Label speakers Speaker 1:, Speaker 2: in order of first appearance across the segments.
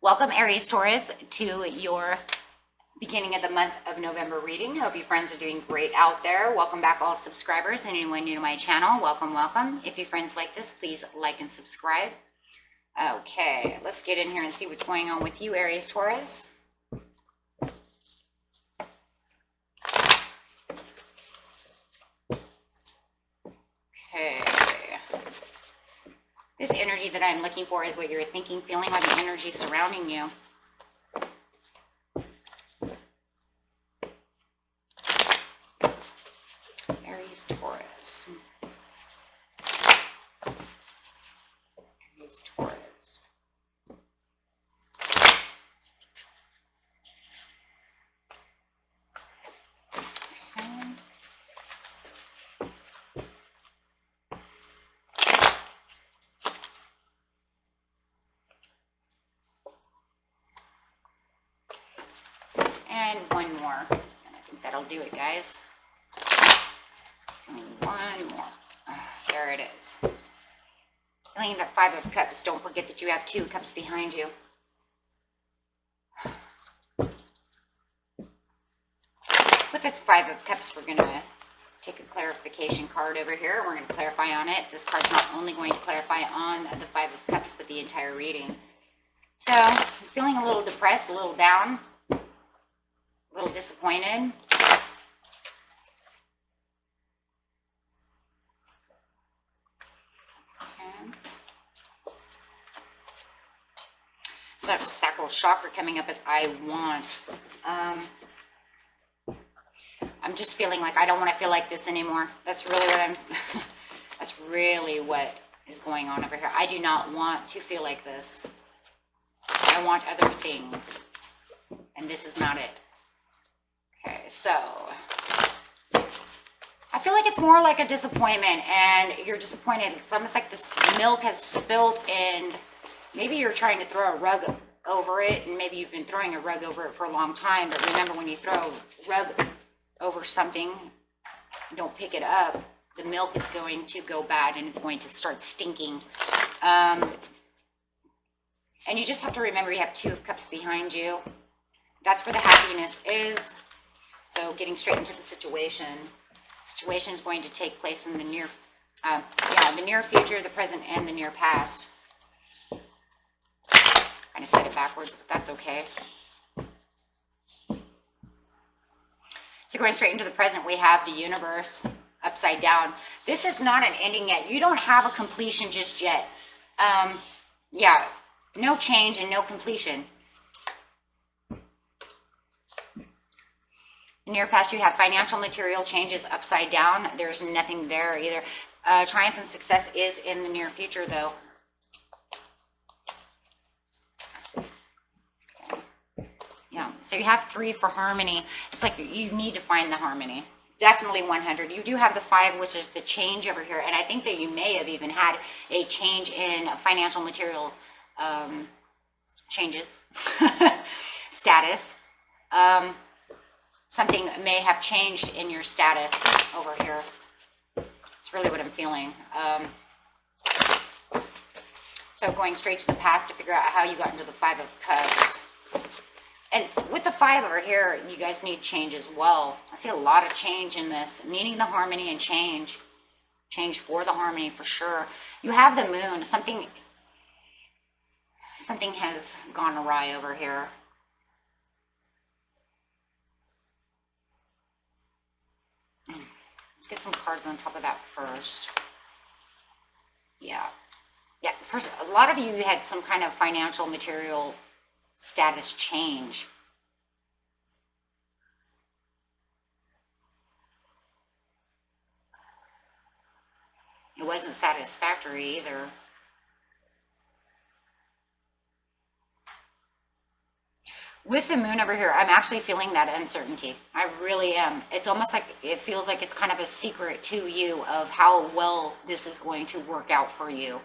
Speaker 1: Welcome, Aries, Taurus, to your beginning of the month of November reading. Hope you friends are doing great out there. Welcome back, all subscribers, and anyone new to my channel. Welcome, welcome. If you friends like this, please like and subscribe. Okay, let's get in here and see what's going on with you, Aries, Taurus. Okay. This energy that I'm looking for is what you're thinking, feeling, or the energy surrounding you. Aries, Taurus. Aries, Taurus. Okay. And one more. And I think that'll do it, guys. One more. There it is. Feeling the Five of Cups. Don't forget that you have 2 cups behind you. With the Five of Cups, we're going to take a clarification card over here. We're going to clarify on it. This card's not only going to clarify on the Five of Cups, but the entire reading. So, I'm feeling a little depressed, a little down, a little disappointed. So sacral chakra coming up as I want. I'm just feeling like I don't want to feel like this anymore. That's really what I'm, that's really what is going on over here. I do not want to feel like this. I want other things. And this is not it. Okay, so I feel like it's more like a disappointment, and you're disappointed. It's almost like this milk has spilled, and maybe you're trying to throw a rug over it, and maybe you've been throwing a rug over it for a long time, but remember, when you throw a rug over something, don't pick it up, the milk is going to go bad, and it's going to start stinking. And you just have to remember you have 2 of Cups behind you. That's where the happiness is. So getting straight into the situation. Situation is going to take place in the near, the near future, the present, and the near past. Kind of said it backwards, but that's okay. So going straight into the present, we have the universe upside down. This is not an ending yet. You don't have a completion just yet. No change and no completion. In your past, you have financial, material changes upside down. There's nothing there either. Triumph and success is in the near future, though. Yeah, so you have 3 for harmony. It's like you need to find the harmony. Definitely 100. You do have the 5, which is the change over here. And I think that you may have even had a change in financial, material changes. Status. Something may have changed in your status over here. It's really what I'm feeling. So going straight to the past to figure out how you got into the 5 of Cups. And with the 5 over here, you guys need change as well. I see a lot of change in this, needing the harmony and change. Change for the harmony, for sure. You have the moon. Something has gone awry over here. Let's get some cards on top of that first. Yeah, first, a lot of you had some kind of financial, material status change. It wasn't satisfactory either. With the moon over here, I'm actually feeling that uncertainty. I really am. It's almost like it feels like it's kind of a secret to you of how well this is going to work out for you.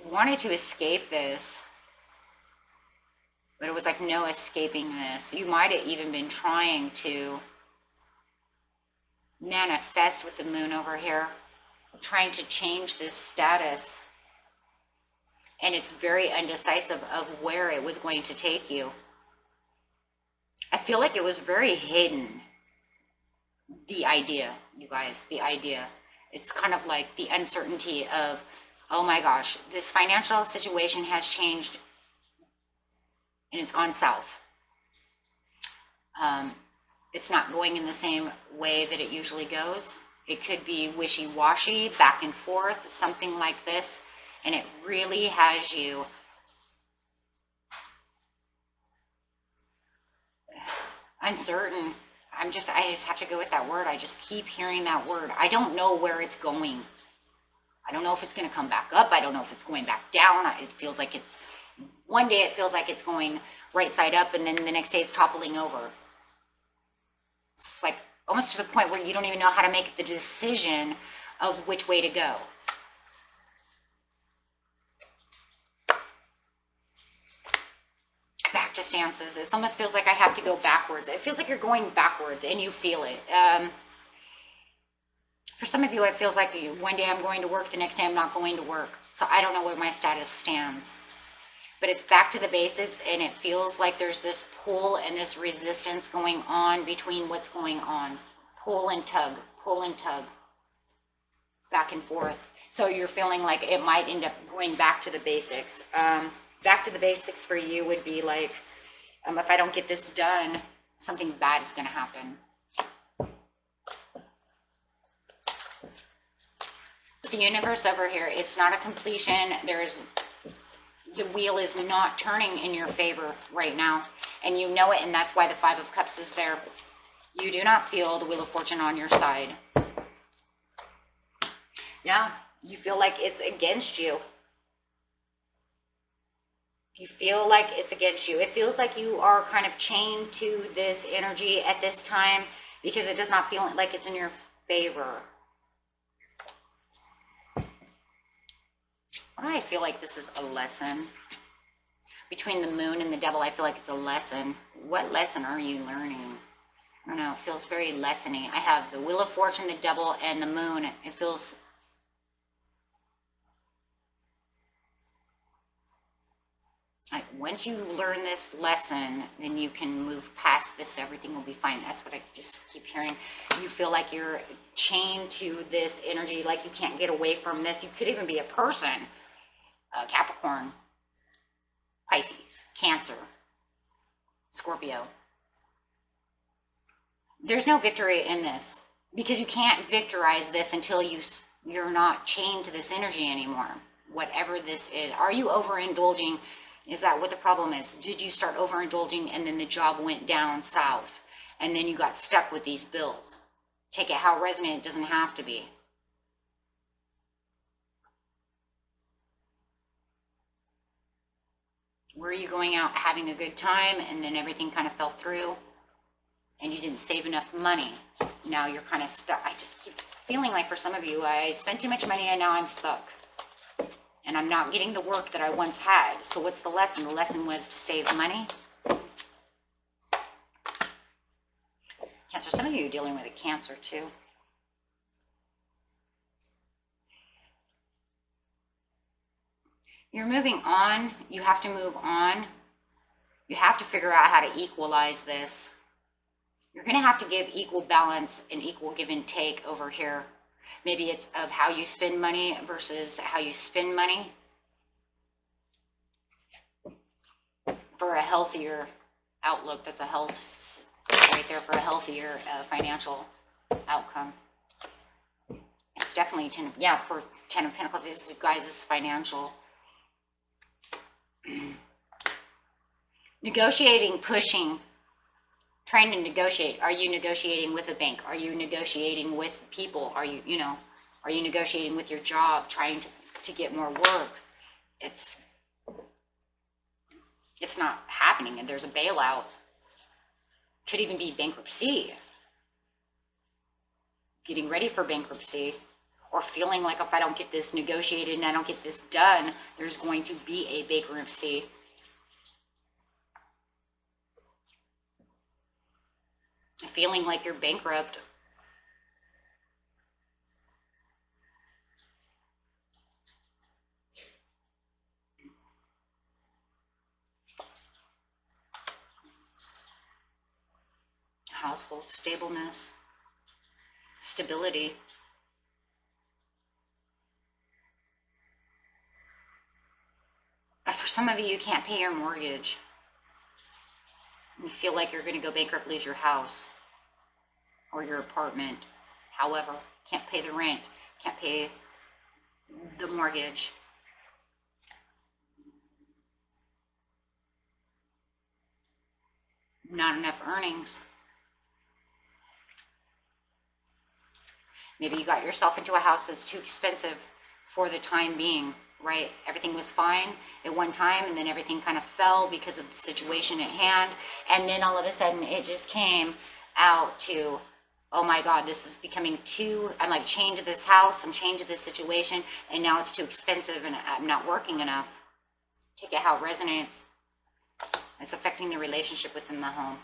Speaker 1: Wanted to escape this, but it was like no escaping this. You might have even been trying to manifest with the moon over here, trying to change this status. And it's very undecisive of where it was going to take you. I feel like it was very hidden. The idea, you guys, the idea. It's kind of like the uncertainty of, oh my gosh, this financial situation has changed and it's gone south. It's not going in the same way that it usually goes. It could be wishy-washy, back and forth, something like this. And it really has you uncertain. I just have to go with that word. I just keep hearing that word. I don't know where it's going. I don't know if it's going to come back up. I don't know if it's going back down. It feels like it's, one day it feels like it's going right side up, and then the next day it's toppling over. It's like almost to the point where you don't even know how to make the decision of which way to go. Back to stances. It almost feels like I have to go backwards. It feels like you're going backwards and you feel it. For some of you, it feels like one day I'm going to work, the next day I'm not going to work. So I don't know where my status stands. But it's back to the basics, and it feels like there's this pull and this resistance going on between what's going on. Pull and tug, back and forth. So you're feeling like it might end up going back to the basics. Back to the basics for you would be like, if I don't get this done, something bad is going to happen. The universe over here, it's not a completion. The wheel is not turning in your favor right now, and you know it, and that's why the Five of Cups is there. You do not feel the Wheel of Fortune on your side. Yeah, you feel like it's against you. You feel like it's against you. It feels like you are kind of chained to this energy at this time because it does not feel like it's in your favor. I feel like this is a lesson. Between the moon and the devil, I feel like it's a lesson. What lesson are you learning? I don't know. It feels very lessony. I have the Wheel of Fortune, the devil, and the moon. It feels... like once you learn this lesson, then you can move past this. Everything will be fine. That's what I just keep hearing. You feel like you're chained to this energy, like you can't get away from this. You could even be a person. Capricorn, Pisces, Cancer, Scorpio. There's no victory in this because you can't victorize this until you're not chained to this energy anymore. Whatever this is. Are you overindulging? Is that what the problem is? Did you start overindulging and then the job went down south and then you got stuck with these bills? Take it how resonant it doesn't have to be. Were you going out having a good time and then everything kind of fell through and you didn't save enough money? Now you're kind of stuck. I just keep feeling like for some of you, I spent too much money and now I'm stuck. And I'm not getting the work that I once had. So what's the lesson? The lesson was to save money. Cancer, some of you are dealing with a Cancer too. You're moving on. You have to move on. You have to figure out how to equalize this. You're going to have to give equal balance and equal give and take over here. Maybe it's of how you spend money versus how you spend money for a healthier outlook. That's a health right there for a healthier financial outcome. It's definitely for 10 of Pentacles. These guys is financial. Negotiating, pushing, trying to negotiate. Are you negotiating with a bank? Are you negotiating with people? Are you negotiating with your job, trying to get more work? It's not happening, and there's a bailout. Could even be bankruptcy. Getting ready for bankruptcy, or feeling like if I don't get this negotiated and I don't get this done, there's going to be a bankruptcy. Feeling like you're bankrupt household stableness, stability. For some of you, you can't pay your mortgage. You feel like you're going to go bankrupt, lose your house or your apartment. However, can't pay the rent, can't pay the mortgage. Not enough earnings. Maybe you got yourself into a house that's too expensive for the time being, right? Everything was fine at one time, and then everything kind of fell because of the situation at hand. And then all of a sudden it just came out to, oh my God, this is becoming too, I'm like chained to this house, I'm chained to this situation, and now it's too expensive and I'm not working enough. Take it how it resonates. It's affecting the relationship within the home.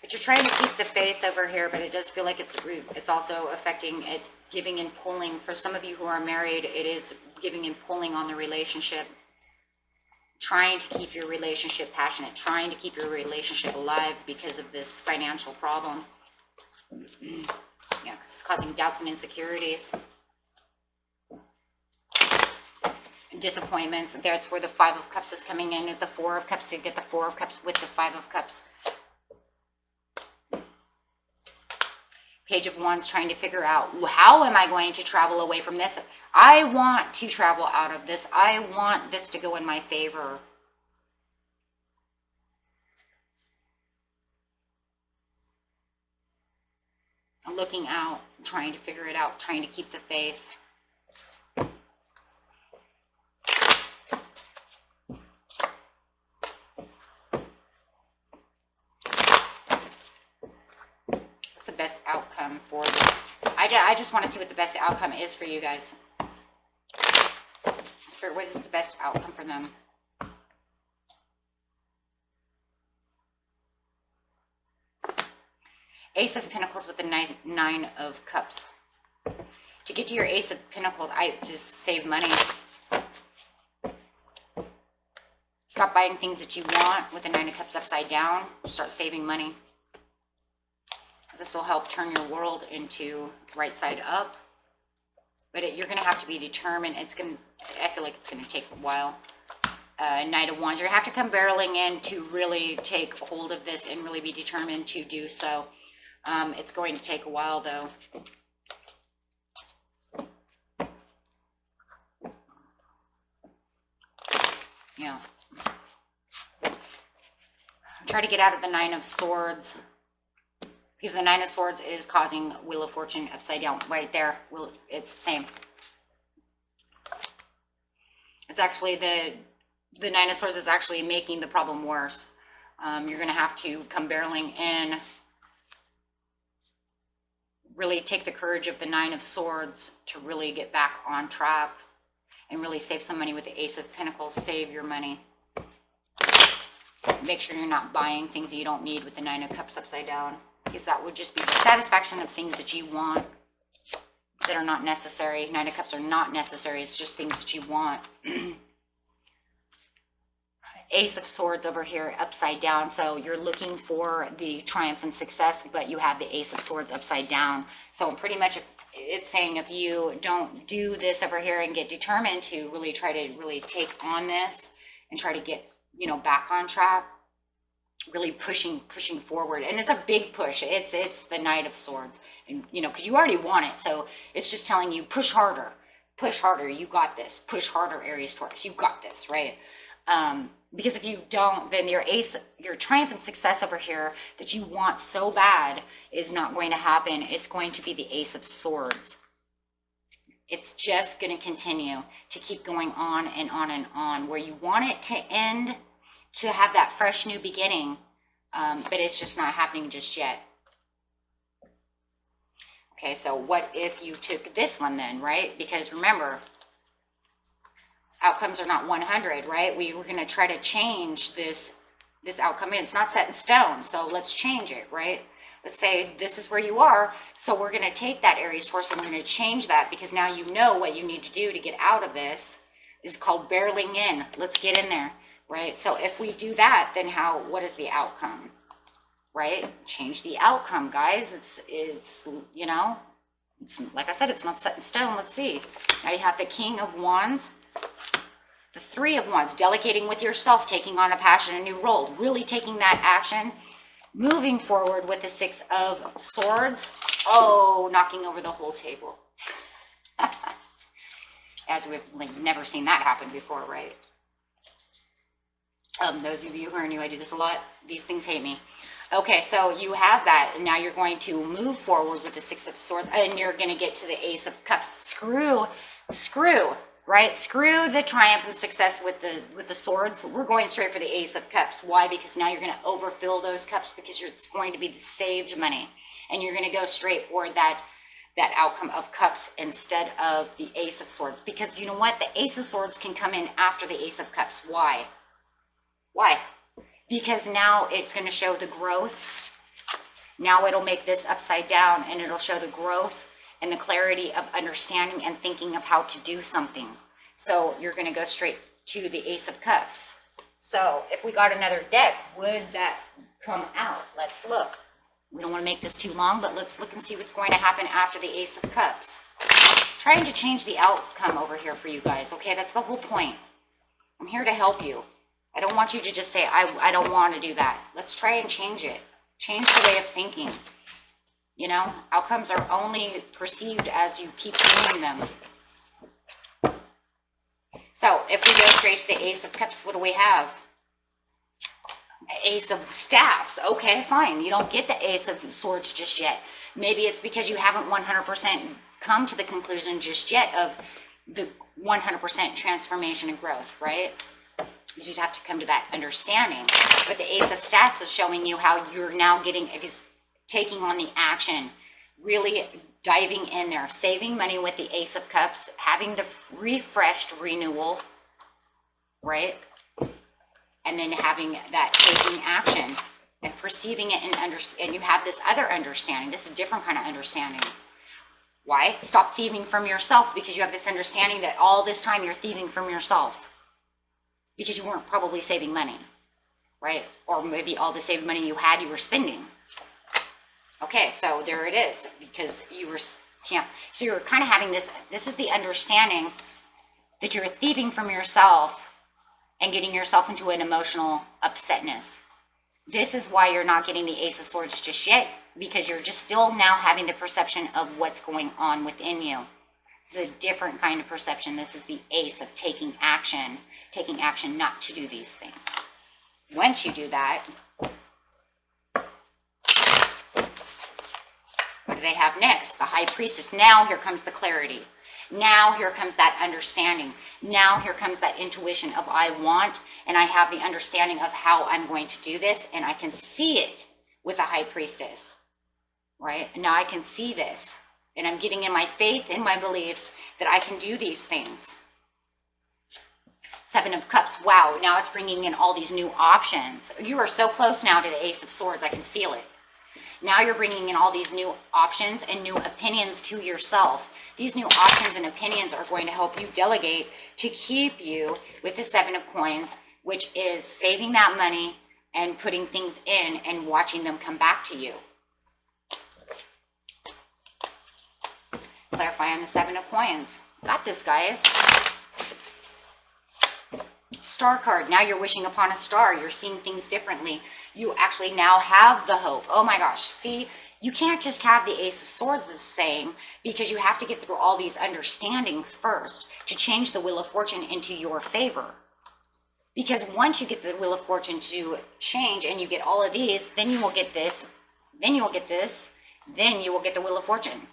Speaker 1: But you're trying to keep the faith over here, but it does feel like it's also affecting, it's giving and pulling. For some of you who are married, it is giving and pulling on the relationship. Trying to keep your relationship passionate, trying to keep your relationship alive because of this financial problem. Yeah, because it's causing doubts and insecurities. Disappointments. That's where the Five of Cups is coming in. At the Four of Cups, you get the Four of Cups with the Five of Cups. Page of Wands, trying to figure out, how am I going to travel away from this? I want to travel out of this. I want this to go in my favor. I'm looking out, trying to figure it out, trying to keep the faith. Best outcome for you. I just want to see what the best outcome is for you guys. Spirit, what is the best outcome for them? Ace of Pentacles with the Nine of Cups. To get to your Ace of Pentacles, I just save money. Stop buying things that you want with the Nine of Cups upside down. Start saving money. This will help turn your world into right side up. But you're going to have to be determined. I feel like it's going to take a while. Knight of Wands. You're going to have to come barreling in to really take hold of this and really be determined to do so. It's going to take a while, though. Yeah. Try to get out of the Nine of Swords. Because the Nine of Swords is causing Wheel of Fortune upside down right there. It's the same. It's actually the Nine of Swords is actually making the problem worse. You're going to have to come barreling in. Really take the courage of the Nine of Swords to really get back on track. And really save some money with the Ace of Pentacles. Save your money. Make sure you're not buying things you don't need with the Nine of Cups upside down. Because that would just be the satisfaction of things that you want that are not necessary. Nine of Cups are not necessary. It's just things that you want. Ace of Swords over here upside down. So you're looking for the triumph and success, but you have the Ace of Swords upside down. So pretty much it's saying if you don't do this over here and get determined to really try to really take on this and try to get, back on track, really pushing forward. And it's a big push. It's the Knight of Swords, and because you already want it, so it's just telling you push harder, you got this, push harder, Aries, Taurus, you got this, right? Because if you don't, then your triumph and success over here that you want so bad is not going to happen. It's going to be the Ace of Swords. It's just going to continue to keep going on and on and on, where you want it to end, to have that fresh new beginning, but it's just not happening just yet. Okay, so what if you took this one then, right? Because remember, outcomes are not 100, right? We were going to try to change this outcome. It's not set in stone, so let's change it, right? Let's say this is where you are, so we're going to take that Aries, Taurus, and we're going to change that, because now you know what you need to do to get out of this. Is called barreling in. Let's get in there. right? So if we do that, then what is the outcome, right? Change the outcome, guys. It's you know, it's like I said, it's not set in stone. Let's see. Now you have the King of Wands, the Three of Wands, delegating with yourself, taking on a passion, a new role, really taking that action, moving forward with the Six of Swords. Oh, knocking over the whole table. As we've never seen that happen before, right? Those of you who are new, I do this a lot. These things hate me. Okay, so you have that, and now you're going to move forward with the Six of Swords, and you're going to get to the Ace of Cups. Screw, right? Screw the triumph and success with the swords. We're going straight for the Ace of Cups. Why? Because now you're going to overfill those cups because it's going to be the saved money, and you're going to go straight for that outcome of cups instead of the Ace of Swords. Because you know what? The Ace of Swords can come in after the Ace of Cups. Why? Because now it's going to show the growth. Now it'll make this upside down, and it'll show the growth and the clarity of understanding and thinking of how to do something. So you're going to go straight to the Ace of Cups. So if we got another deck, would that come out? Let's look. We don't want to make this too long, but let's look and see what's going to happen after the Ace of Cups. Trying to change the outcome over here for you guys, okay? That's the whole point. I'm here to help you. I don't want you to just say, I don't want to do that. Let's try and change it. Change the way of thinking. You know, outcomes are only perceived as you keep doing them. So if we go straight to the Ace of Cups, what do we have? Ace of Staffs. Okay, fine. You don't get the Ace of Swords just yet. Maybe it's because you haven't 100% come to the conclusion just yet of the 100% transformation and growth, right? You'd have to come to that understanding. But the Ace of Staffs is showing you how you're now taking on the action, really diving in there, saving money with the Ace of Cups, having the refreshed renewal, right? And then having that taking action and perceiving it, and you have this other understanding. This is a different kind of understanding. Why? Stop thieving from yourself, because you have this understanding that all this time you're thieving from yourself because you weren't probably saving money, right? Or maybe all the saved money you had, you were spending. Okay, so there it is, because you were, yeah. So you're kind of having this is the understanding that you're thieving from yourself and getting yourself into an emotional upsetness. This is why you're not getting the Ace of Swords just yet, because you're just still now having the perception of what's going on within you. This is a different kind of perception. This is the Ace of taking action not to do these things. Once you do that, what do they have next? The High Priestess. Now here comes the clarity. Now here comes that understanding. Now here comes that intuition of I want, and I have the understanding of how I'm going to do this, and I can see it with the High Priestess, right? Now I can see this, and I'm getting in my faith and my beliefs that I can do these things. Seven of Cups. Wow, now it's bringing in all these new options. You are so close now to the Ace of Swords. I can feel it. Now you're bringing in all these new options and new opinions to yourself. These new options and opinions are going to help you delegate to keep you with the Seven of Coins, which is saving that money and putting things in and watching them come back to you. Clarify on the Seven of Coins. Got this, guys. Star card. Now you're wishing upon a star. You're seeing things differently. You actually now have the hope. Oh my gosh. See, you can't just have the Ace of Swords is saying, because you have to get through all these understandings first to change the Wheel of Fortune into your favor. Because once you get the Wheel of Fortune to change and you get all of these, then you will get this, then you will get this, then you will get the Wheel of Fortune.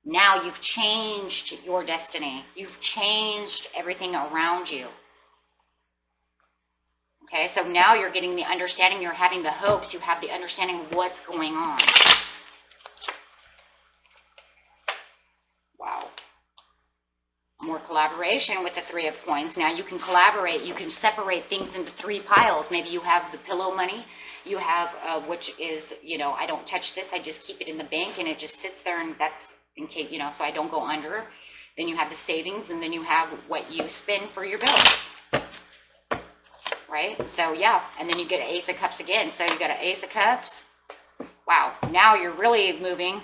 Speaker 1: Now you've changed your destiny. You've changed everything around you. Okay, so now you're getting the understanding, you're having the hopes, you have the understanding of what's going on. Wow. More collaboration with the Three of Coins. Now you can collaborate, you can separate things into three piles. Maybe you have the pillow money, you have, which is, you know, I don't touch this, I just keep it in the bank and it just sits there, and that's in case, you know, so I don't go under. Then you have the savings, and then you have what you spend for your bills. right? So yeah, and then you get an Ace of Cups again. So you got an Ace of Cups. Wow, now you're really moving.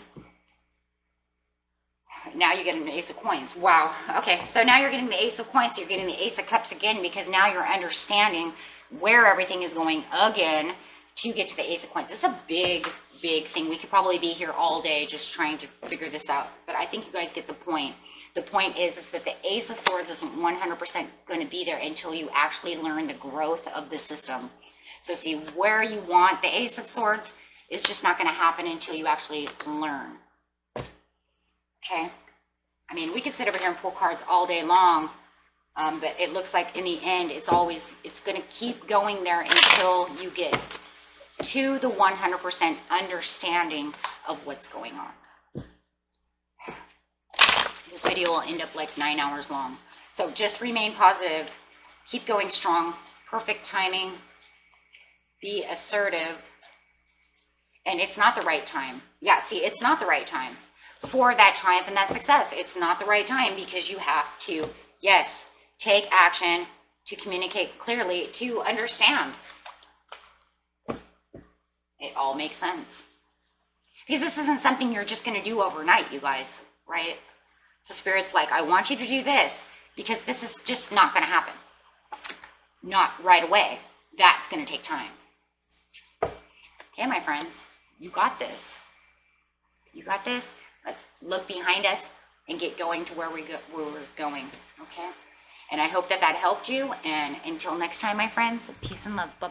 Speaker 1: Now you get an Ace of Coins. Wow. Okay, so now you're getting the Ace of Coins. So you're getting the Ace of Cups again, because now you're understanding where everything is going again to get to the Ace of Coins. This is a big, big thing. We could probably be here all day just trying to figure this out, but I think you guys get the point. The point is that the Ace of Swords isn't 100% going to be there until you actually learn the growth of the system. So see, where you want the Ace of Swords is just not going to happen until you actually learn. Okay? I mean, we could sit over here and pull cards all day long, but it looks like in the end, it's going to keep going there until you get to the 100% understanding of what's going on. This video will end up like 9 hours long. So just remain positive, keep going strong, perfect timing, be assertive, and it's not the right time. Yeah, see, it's not the right time for that triumph and that success. It's not the right time because you have to, yes, take action to communicate clearly, to understand. It all makes sense. Because this isn't something you're just going to do overnight, you guys, right? So Spirit's like, I want you to do this because this is just not going to happen. Not right away. That's going to take time. Okay, my friends, you got this. You got this. Let's look behind us and get going to where we're going, okay? And I hope that helped you. And until next time, my friends, peace and love. Bye.